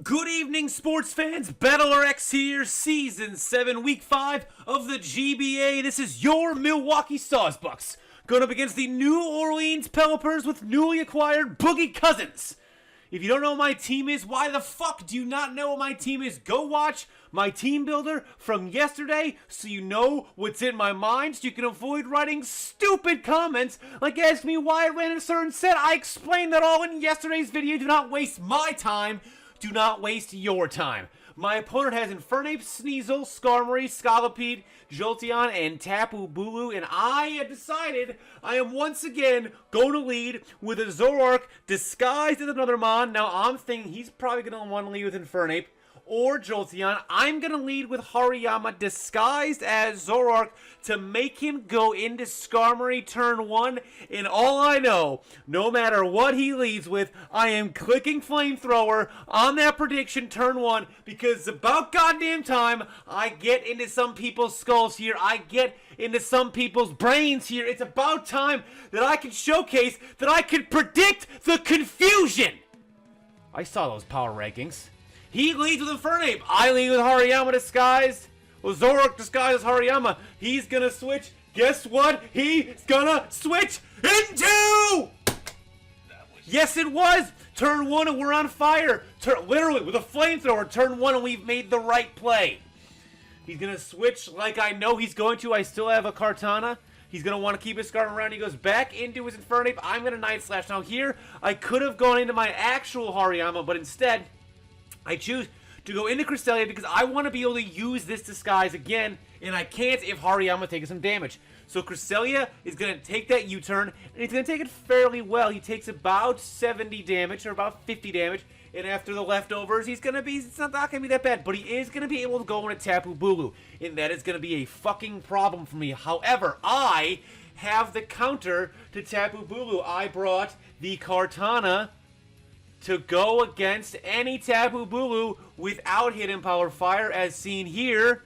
Good evening, sports fans. BattlerX here, Season 7, Week 5 of the GBA. This is your Milwaukee Sawsbucks going up against the New Orleans Pelippers with newly acquired Boogie Cousins. If you don't know what my team is, why the fuck do you not know what my team is? Go watch my team builder from yesterday so you know what's in my mind, so you can avoid writing stupid comments like asking me why I ran a certain set. I explained that all in yesterday's video. Do not waste my time. Do not waste your time. My opponent has Infernape, Sneasel, Skarmory, Scolipede, Jolteon, and Tapu Bulu, and I have decided I am once again going to lead with a Zoroark disguised as another Mon. Now, I'm thinking he's probably going to want to lead with Infernape or Jolteon. I'm going to lead with Hariyama disguised as Zoroark to make him go into Skarmory turn 1. And all I know, no matter what he leads with, I am clicking Flamethrower on that prediction turn 1 because it's about goddamn time I get into some people's skulls here. I get into some people's brains here. It's about time that I can showcase that I can predict the confusion. I saw those power rankings. He leads with Infernape. I lead with Hariyama disguised. Well, Zoroark disguised as Hariyama. He's gonna switch. Guess what? He's gonna switch into... Yes, it was! Turn 1 and we're on fire. Literally, with a flamethrower, turn 1 and we've made the right play. He's gonna switch like I know he's going to. I still have a Kartana. He's going to want to keep his Skarmory around. He goes back into his Infernape. I'm going to Night Slash. Now here, I could have gone into my actual Hariyama, but instead... I choose to go into Cresselia because I want to be able to use this disguise again, and I can't if Hariyama takes some damage. So Cresselia is going to take that U-turn, and he's going to take it fairly well. He takes about 70 damage, or about 50 damage, and after the leftovers, he's going to be, it's not going to be that bad, but he is going to be able to go into Tapu Bulu, and that is going to be a fucking problem for me. However, I have the counter to Tapu Bulu. I brought the Kartana to go against any Tapu Bulu without Hidden Power Fire, as seen here.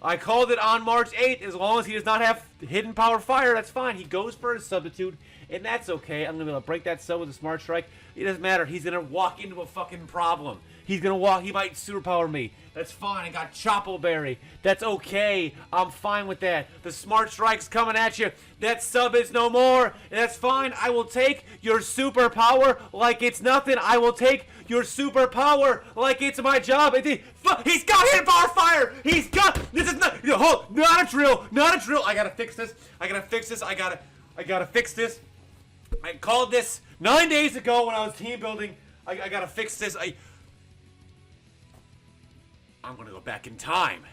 I called it on March 8th. As long as he does not have Hidden Power Fire, that's fine. He goes for a substitute, and that's okay. I'm going to be able to break that sub with a Smart Strike. It doesn't matter. He's going to walk into a fucking problem. He's going to walk. He might superpower me. That's fine. I got Chopo Berry. That's okay. I'm fine with that. The Smart Strike's coming at you. That sub is no more. And that's fine. I will take your superpower like it's nothing. I will take your superpower like it's my job. He's got Hidden Power Fire. He's got... This is not... Not a drill. Not a drill. I got to fix this. I got to fix this. I got to fix this. I called this 9 days ago when I was team building. I got to fix this. I'm going to go back in time.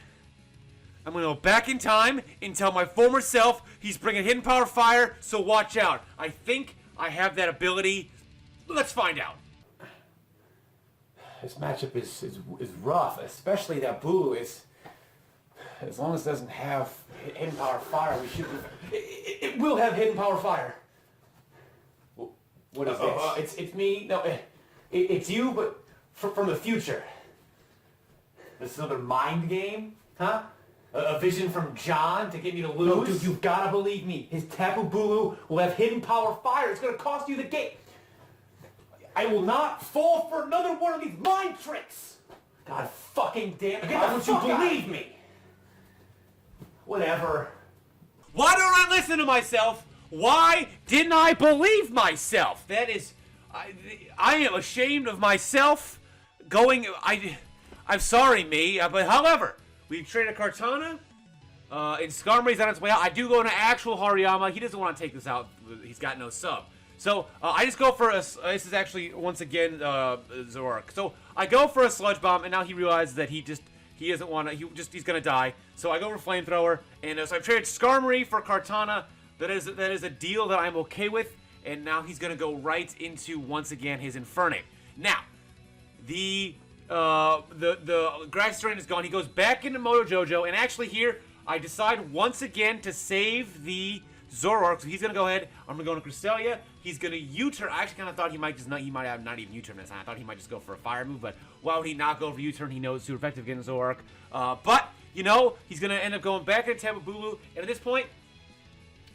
I'm going to go back in time and tell my former self he's bringing Hidden Power Fire, so watch out. I think I have that ability. Let's find out. This matchup is rough, especially that Bulu is... As long as it doesn't have Hidden Power Fire, we should be... It will have Hidden Power Fire. What is this? It's me. No, it's you, but from the future. This is another mind game, huh? A vision from John to get me to lose? No, dude, you've got to believe me. His Tapu Bulu will have Hidden Power Fire. It's going to cost you the game. I will not fall for another one of these mind tricks. God fucking damn it. Why don't you believe me? Whatever. Why don't I listen to myself? Why didn't I believe myself? That is... I am ashamed of myself going... I'm sorry, me, but however, we traded Kartana, and Skarmory's on its way out. I do go into actual Hariyama. He doesn't want to take this out. He's got no sub. So, I just go for a, this is actually, once again, Zoroark. So, I go for a Sludge Bomb, and now he realizes that he doesn't want to, he's going to die. So, I go for Flamethrower, and so I've traded Skarmory for Kartana. That is a deal that I'm okay with, and now he's going to go right into, once again, his Infernape. Now, the Grass Terrain is gone. He goes back into Moto Jojo, and actually here, I decide once again to save the Zoroark, so he's going to go ahead. I'm going to go into Cresselia. He's going to U-turn. I actually kind of thought he might just not, he might have not even U-turn this time. I thought he might just go for a fire move, but why would he not go for U-turn? He knows it's super effective against Zoroark. But, you know, he's going to end up going back into Tapu Bulu, and at this point,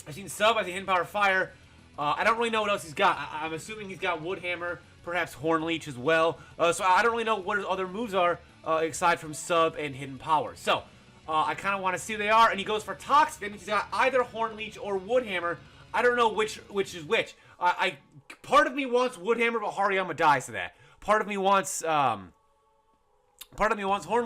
I've seen Sub, I've seen Hidden Power Fire. I don't really know what else he's got. I'm assuming he's got Wood Hammer, perhaps Horn Leech as well. So I don't really know what his other moves are aside from Sub and Hidden Power. So I kind of want to see who they are, and he goes for Toxic. That means he's got either Horn Leech or Wood Hammer. I don't know which is which. Part of me wants Wood Hammer, but Hariyama dies to that. Part of me wants Horn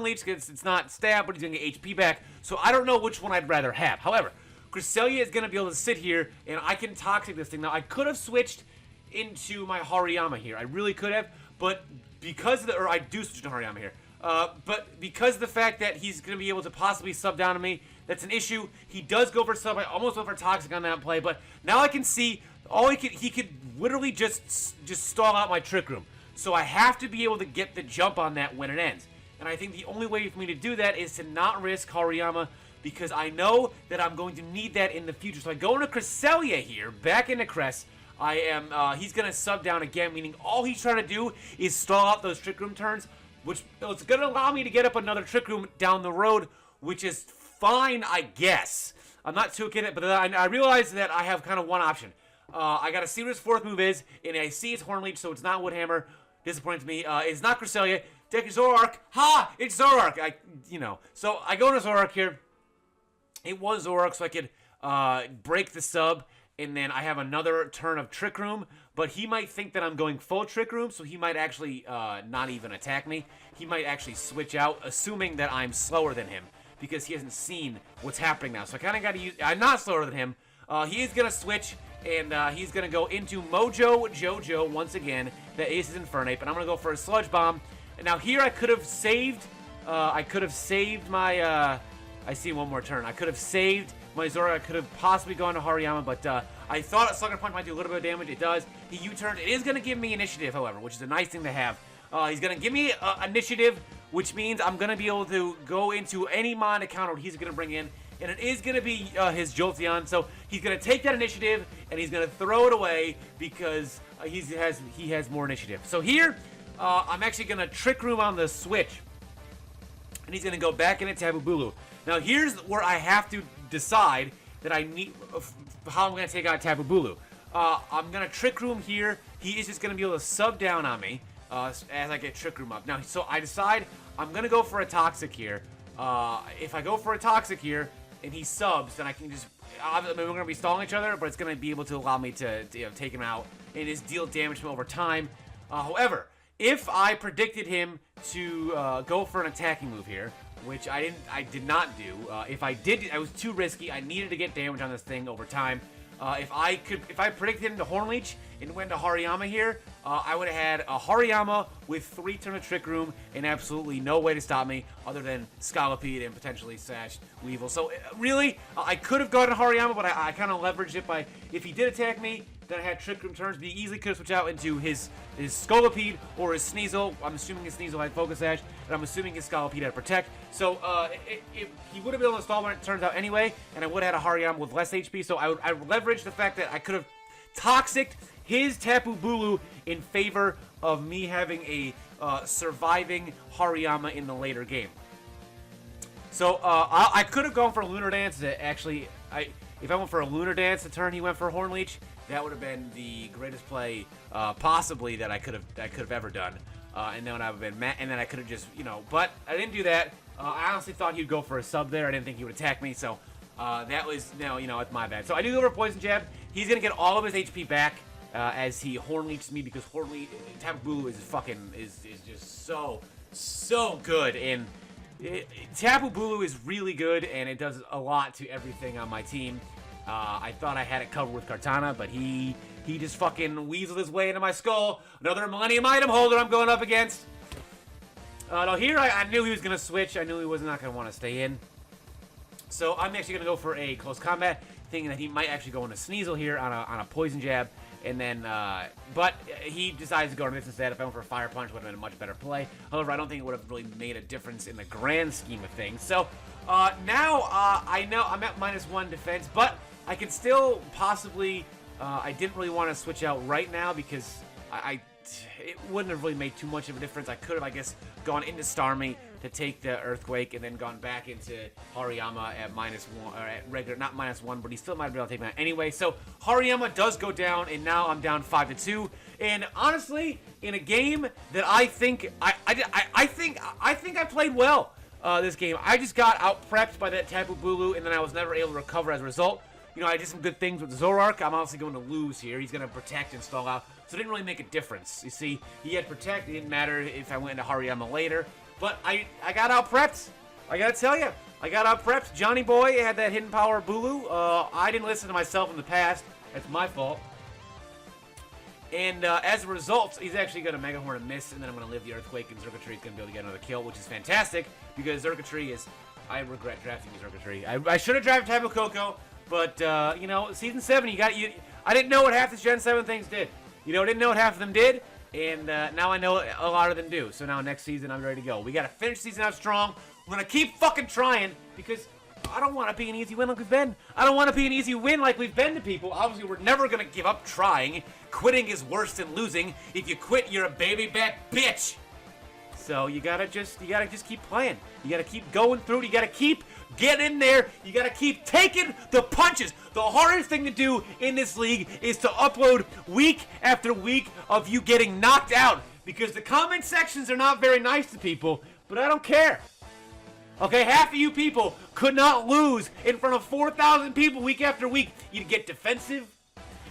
Leech because it's not stab, but he's gonna get HP back. So I don't know which one I'd rather have. However, Cresselia is gonna be able to sit here, and I can Toxic this thing. Now I could have switched into my Hariyama here. I really could have, but because of I do switch to Hariyama here. But because of the fact that he's going to be able to possibly sub down to me, that's an issue. He does go for sub. I almost went for Toxic on that play, but now I can see he could literally just stall out my Trick Room. So I have to be able to get the jump on that when it ends. And I think the only way for me to do that is to not risk Hariyama, because I know that I'm going to need that in the future. So I go into Cresselia here, back into Cress. He's going to sub down again, meaning all he's trying to do is stall out those Trick Room turns, which it's going to allow me to get up another Trick Room down the road, which is fine, I guess. I'm not too kidding, but I realize that I have kind of one option. I got to see what his fourth move is, and I see it's Horn Leech, so it's not Wood Hammer. Disappointing to me. It's not Cresselia. Deck is Zoroark. Ha! It's Zoroark. So I go into Zoroark here. It was Zoroark, so I could break the sub, and then I have another turn of Trick Room, but he might think that I'm going full Trick Room, so he might actually not even attack me. He might actually switch out, assuming that I'm slower than him, because he hasn't seen what's happening now. So I kind of got to use... I'm not slower than him. He is going to switch, and he's going to go into Mojo Jojo once again. The Ace is Infernape, and I'm going to go for a Sludge Bomb. And now here I could have saved... my... I see one more turn. I could have saved my Zora. I could have possibly gone to Hariyama, but I thought a Sucker Punch might do a little bit of damage. It does. He U-turned. It is going to give me initiative, however, which is a nice thing to have. He's going to give me initiative, which means I'm going to be able to go into any mana counter he's going to bring in, and it is going to be his Jolteon. So he's going to take that initiative, and he's going to throw it away because he has more initiative. So here, I'm actually going to Trick Room on the switch, and he's going to go back into Tapu Bulu. Now here's where I have to decide that I need how I'm going to take out Tapu Bulu. I'm going to Trick Room here. He is just going to be able to sub down on me as I get Trick Room up. Now, so I decide I'm going to go for a Toxic here. If I go for a Toxic here and he subs, then I can just... we're going to be stalling each other, but it's going to be able to allow me to take him out and just deal damage to him over time. However, if I predicted him to go for an attacking move here, which I did not do. If I did, I was too risky. I needed to get damage on this thing over time. If I predicted him to Horn Leech and went to Hariyama here, I would have had a Hariyama with 3 turns of Trick Room and absolutely no way to stop me other than Scolipede and potentially Sash Weevil. So really, I could have gone to Hariyama, but I kind of leveraged it by, if he did attack me, then I had Trick Room turns, but he easily could have switched out into his Scolipede or his Sneasel. I'm assuming his Sneasel had Focus Sash, and I'm assuming his Scolipede had Protect. So he would have been able to stall when it turns out anyway, and I would have had a Hariyama with less HP. So I leveraged the fact that I could have Toxicked his Tapu Bulu in favor of me having a surviving Hariyama in the later game. So I could have gone for a Lunar Dance. Actually, if I went for a Lunar Dance the turn he went for Horn Leech, that would have been the greatest play possibly that I could have ever done. And then I would have been and then I could have just, but I didn't do that. I honestly thought he'd go for a sub there. I didn't think he would attack me, so that was, it's my bad. So I do go for Poison Jab. He's gonna get all of his HP back as he Horn Leeches me, because Tapu Bulu is just so good, and Tapu Bulu is really good, and it does a lot to everything on my team. I thought I had it covered with Kartana, but he just fucking weaseled his way into my skull. Another Millennium Item Holder I'm going up against. Now here I knew he was going to switch. I knew he was not going to want to stay in. So I'm actually going to go for a close combat, thinking that he might actually go into Sneasel here on a Poison Jab. And then, but he decides to go on this instead. If I went for a Fire Punch, it would have been a much better play. However, I don't think it would have really made a difference in the grand scheme of things. So now I know I'm at -1 defense, but I can still possibly, I didn't really want to switch out right now because it wouldn't have really made too much of a difference. I could have, I guess, gone into Starmie to take the Earthquake and then gone back into Hariyama at -1, or at regular, not -1, but he still might be able to take that anyway. So Hariyama does go down, and now I'm down 5-2. And honestly, in a game that I think I played well this game. I just got out prepped by that Tapu Bulu, and then I was never able to recover as a result. You know, I did some good things with Zorark. I'm honestly going to lose here. He's going to protect and stall out. So it didn't really make a difference. You see, he had protect. It didn't matter if I went into Hariyama later. But I got out prepped. I got to tell you. I got out prepped. Johnny Boy had that hidden power Bulu. I didn't listen to myself in the past. That's my fault. And as a result, he's actually going to Mega Horn and miss. And then I'm going to live the Earthquake. And Xurkitree is going to be able to get another kill, which is fantastic. Because Xurkitree is... I regret drafting Xurkitree. I should have drafted Tapu Koko. But, you know, Season 7, I didn't know what half the Gen 7 things did. You know, I didn't know what half of them did, and now I know a lot of them do. So now next season, I'm ready to go. We got to finish season out strong. We're going to keep fucking trying, because I don't want to be an easy win like we've been. I don't want to be an easy win like we've been to people. Obviously, we're never going to give up trying. Quitting is worse than losing. If you quit, you're a baby back bitch. So you gotta just keep playing. You gotta keep going through it. You gotta keep getting in there. You gotta keep taking the punches. The hardest thing to do in this league is to upload week after week of you getting knocked out, because the comment sections are not very nice to people, but I don't care. Okay, half of you people could not lose in front of 4,000 people week after week. You'd get defensive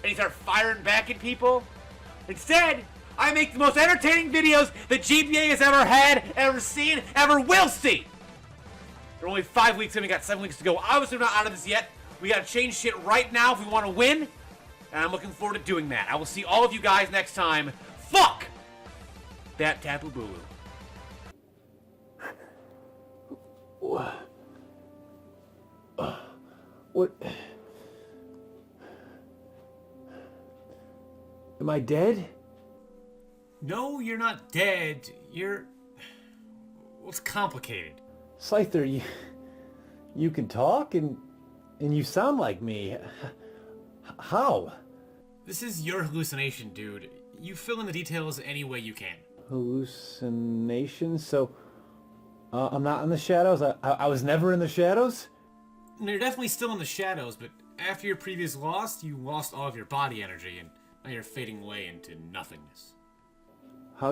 and you start firing back at people. Instead, I make the most entertaining videos that GBA has ever had, ever seen, ever will see. We're only 5 weeks in, we got 7 weeks to go. Obviously, we're not out of this yet. We gotta change shit right now if we want to win, and I'm looking forward to doing that. I will see all of you guys next time. Fuck that Tapu Bulu. What? Am I dead? No, you're not dead. You're... Well, it's complicated. Scyther, you can talk and you sound like me. How? This is your hallucination, dude. You fill in the details any way you can. Hallucination? So, I'm not in the shadows? I was never in the shadows? No, you're definitely still in the shadows, but after your previous loss, you lost all of your body energy, and now you're fading away into nothingness. How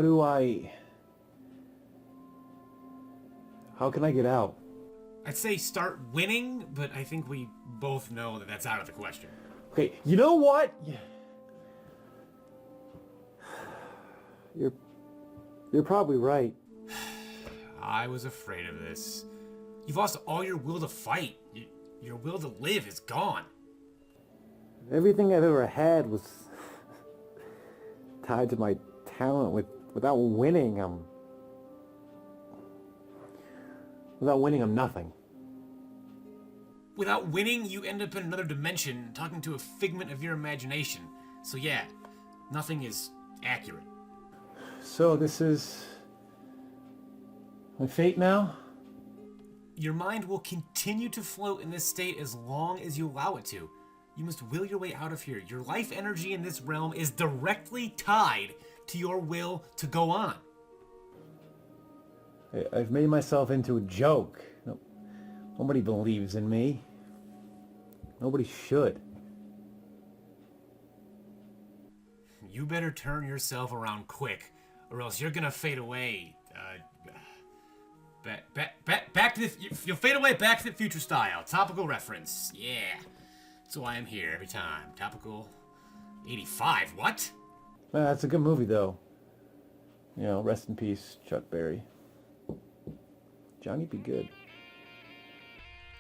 can I get out? I'd say start winning, but I think we both know that that's out of the question. Okay, you know what? You're probably right. I was afraid of this. You've lost all your will to fight. Your will to live is gone. Everything I've ever had was tied to my talent. Without winning, I'm nothing. Without winning, you end up in another dimension, talking to a figment of your imagination. So yeah, nothing is accurate. So this is my fate now? Your mind will continue to float in this state as long as you allow it to. You must will your way out of here. Your life energy in this realm is directly tied to your will to go on. I've made myself into a joke. Nobody believes in me. Nobody should. You better turn yourself around quick, or else you're gonna fade away. Back to the... You'll fade away Back to the Future style. Topical reference. Yeah. That's why I'm here every time. Topical 85. What? That's a good movie, though. You know, rest in peace, Chuck Berry. Johnny be good.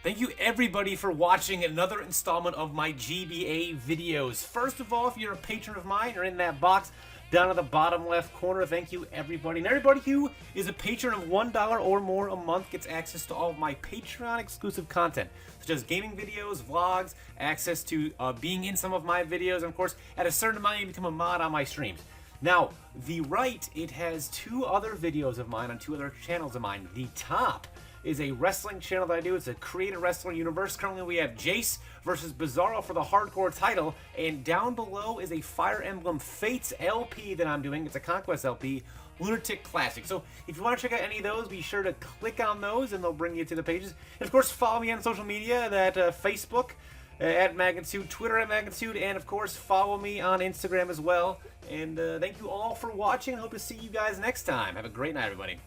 Thank you everybody for watching another installment of my GBA videos. First of all, if you're a patron of mine, you're in that box down at the bottom left corner. Thank you everybody. And everybody who is a patron of $1 or more a month gets access to all of my Patreon exclusive content, such as gaming videos, vlogs, access to being in some of my videos, and of course, at a certain amount, you become a mod on my streams. Now, the right, it has 2 other videos of mine on 2 other channels of mine. The top is a wrestling channel that I do. It's a creator wrestler universe. Currently we have Jace versus Bizarro for the hardcore title, and down below is a Fire Emblem Fates LP that I'm doing. It's a Conquest LP, Lunatic Classic. So if you want to check out any of those, be sure to click on those and they'll bring you to the pages. And of course, follow me on social media, that Facebook at Magnitude, Twitter at Magnitude, and of course, follow me on Instagram as well. And thank you all for watching. Hope to see you guys next time. Have a great night, everybody.